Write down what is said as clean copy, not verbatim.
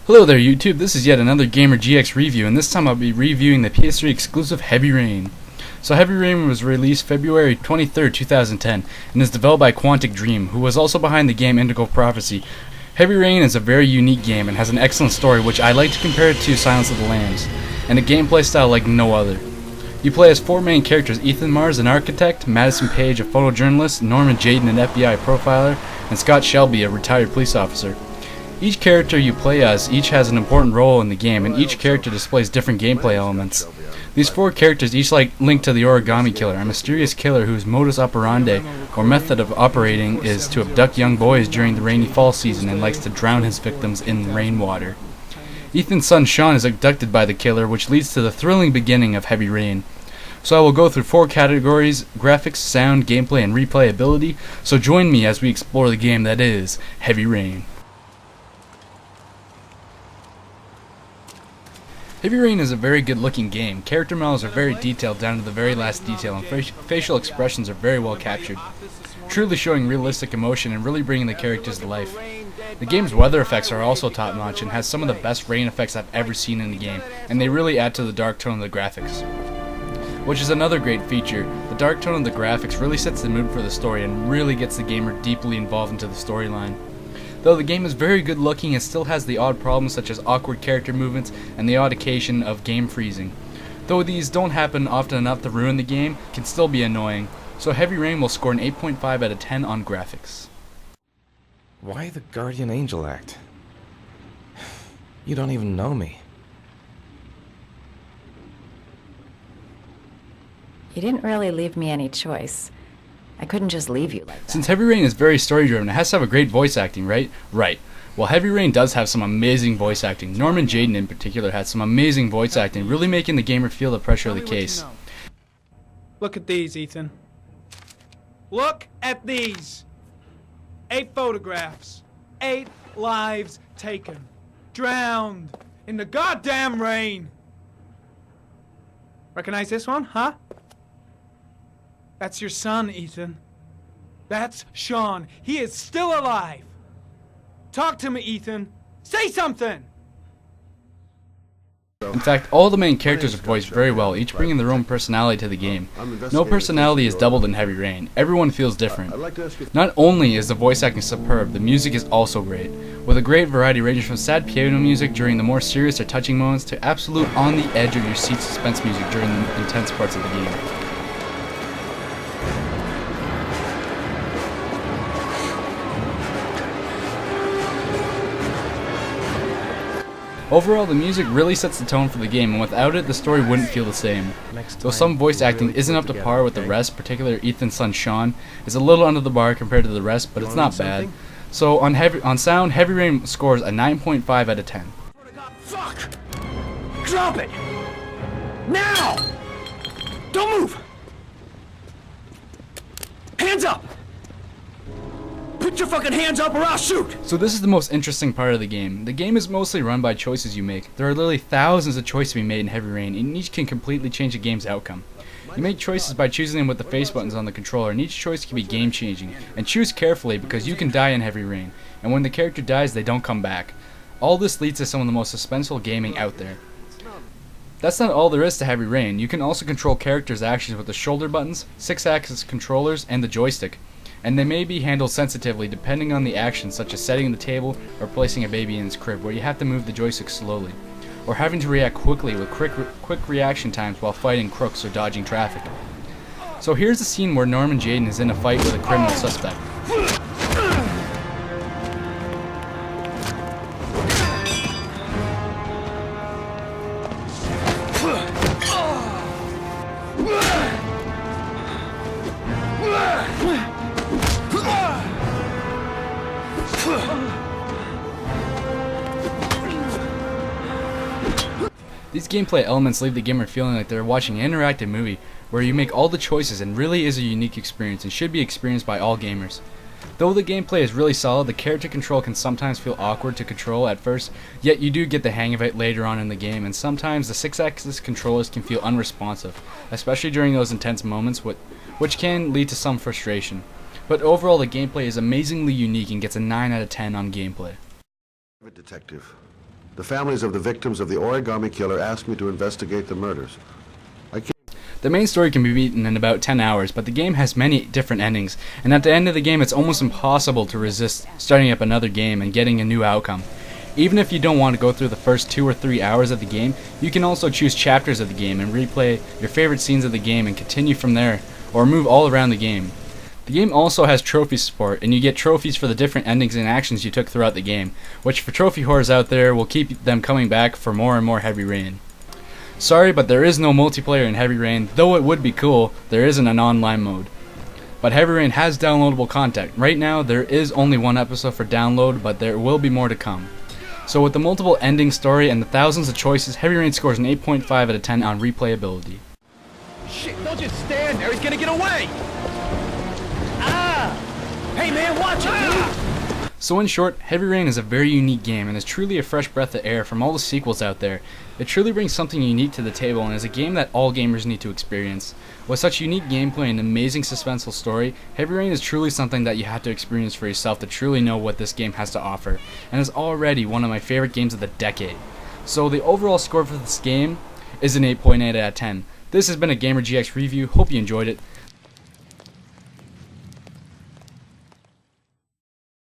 Hello there YouTube, this is yet another Gamergx review, and this time I'll be reviewing the PS3 exclusive Heavy Rain. So Heavy Rain was released February 23rd, 2010, and is developed by Quantic Dream, who was also behind the game Indigo Prophecy. Heavy Rain is a very unique game and has an excellent story, which I like to compare it to Silence of the Lambs, and a gameplay style like no other. You play as four main characters: Ethan Mars, an architect; Madison Page, a photojournalist; Norman Jayden, an FBI profiler; and Scott Shelby, a retired police officer. Each character you play as each has an important role in the game, and each character displays different gameplay elements. These four characters each link to the Origami Killer, a mysterious killer whose modus operandi, or method of operating, is to abduct young boys during the rainy fall season and likes to drown his victims in rainwater. Ethan's son Sean is abducted by the killer, which leads to the thrilling beginning of Heavy Rain. So I will go through four categories: graphics, sound, gameplay, and replayability. So join me as we explore the game that is Heavy Rain. Heavy Rain is a very good looking game. Character models are very detailed down to the very last detail, and facial expressions are very well captured, truly showing realistic emotion and really bringing the characters to life. The game's weather effects are also top notch and has some of the best rain effects I've ever seen in the game, and they really add to the dark tone of the graphics, which is another great feature. The dark tone of the graphics really sets the mood for the story and really gets the gamer deeply involved into the storyline. Though the game is very good looking, it still has the odd problems such as awkward character movements and the odd occasion of game freezing. Though these don't happen often enough to ruin the game, can still be annoying. So Heavy Rain will score an 8.5 out of 10 on graphics. Why the guardian angel act? You don't even know me. You didn't really leave me any choice. I couldn't just leave you like that. Since Heavy Rain is very story driven, it has to have a great voice acting, right? Right. Well, Heavy Rain does have some amazing voice acting. Norman Jayden in particular had some amazing voice acting, really making the gamer feel the pressure of the case. Look at these, Ethan. Look at these. 8 photographs. 8 lives taken. Drowned in the goddamn rain. Recognize this one, huh? That's your son, Ethan. That's Sean. He is still alive. Talk to me, Ethan. Say something! In fact, all the main characters are voiced very well, each bringing their own personality to the game. No personality is doubled in Heavy Rain. Everyone feels different. Not only is the voice acting superb, the music is also great, with a great variety ranging from sad piano music during the more serious or touching moments to absolute on-the-edge-of-your-seat suspense music during the intense parts of the game. Overall, the music really sets the tone for the game, and without it, the story wouldn't feel the same. Though some voice acting isn't up to par with the rest, particularly Ethan's son Sean is a little under the bar compared to the rest, but it's not bad. So on sound, Heavy Rain scores a 9.5 out of 10. Fuck! Drop it! Now! Don't move! Hands up! Put your fucking hands up or I'll shoot! So this is the most interesting part of the game. The game is mostly run by choices you make. There are literally thousands of choices to be made in Heavy Rain, and each can completely change the game's outcome. You make choices by choosing them with the face buttons on the controller, and each choice can be game changing. And choose carefully, because you can die in Heavy Rain, and when the character dies, they don't come back. All this leads to some of the most suspenseful gaming out there. That's not all there is to Heavy Rain. You can also control characters' actions with the shoulder buttons, 6-axis controllers, and the joystick. And they may be handled sensitively depending on the action, such as setting the table or placing a baby in its crib, where you have to move the joystick slowly, or having to react quickly with quick reaction times while fighting crooks or dodging traffic. So here's a scene where Norman Jayden is in a fight with a criminal suspect. These gameplay elements leave the gamer feeling like they're watching an interactive movie where you make all the choices, and really is a unique experience and should be experienced by all gamers. Though the gameplay is really solid, the character control can sometimes feel awkward to control at first, yet you do get the hang of it later on in the game, and sometimes the 6-axis controllers can feel unresponsive, especially during those intense moments, which can lead to some frustration. But overall, the gameplay is amazingly unique and gets a 9 out of 10 on gameplay. Detective. The families of the victims of the origami killer asked me to investigate the murders. The main story can be beaten in about 10 hours, but the game has many different endings, and at the end of the game it's almost impossible to resist starting up another game and getting a new outcome. Even if you don't want to go through the first 2 or 3 hours of the game, you can also choose chapters of the game and replay your favorite scenes of the game and continue from there, or move all around the game. The game also has trophy support, and you get trophies for the different endings and actions you took throughout the game, which for trophy whores out there will keep them coming back for more and more Heavy Rain. Sorry, but there is no multiplayer in Heavy Rain, though it would be cool. There isn't an online mode. But Heavy Rain has downloadable content. Right now, there is only 1 episode for download, but there will be more to come. So with the multiple ending story and the thousands of choices, Heavy Rain scores an 8.5 out of 10 on replayability. Shit, don't just stand there. He's gonna get away. Ah! Hey, man, watch it, dude. So in short, Heavy Rain is a very unique game and is truly a fresh breath of air from all the sequels out there. It truly brings something unique to the table and is a game that all gamers need to experience. With such unique gameplay and amazing suspenseful story, Heavy Rain is truly something that you have to experience for yourself to truly know what this game has to offer, and is already one of my favorite games of the decade. So the overall score for this game is an 8.8 out of 10. This has been a Gamergx review, hope you enjoyed it.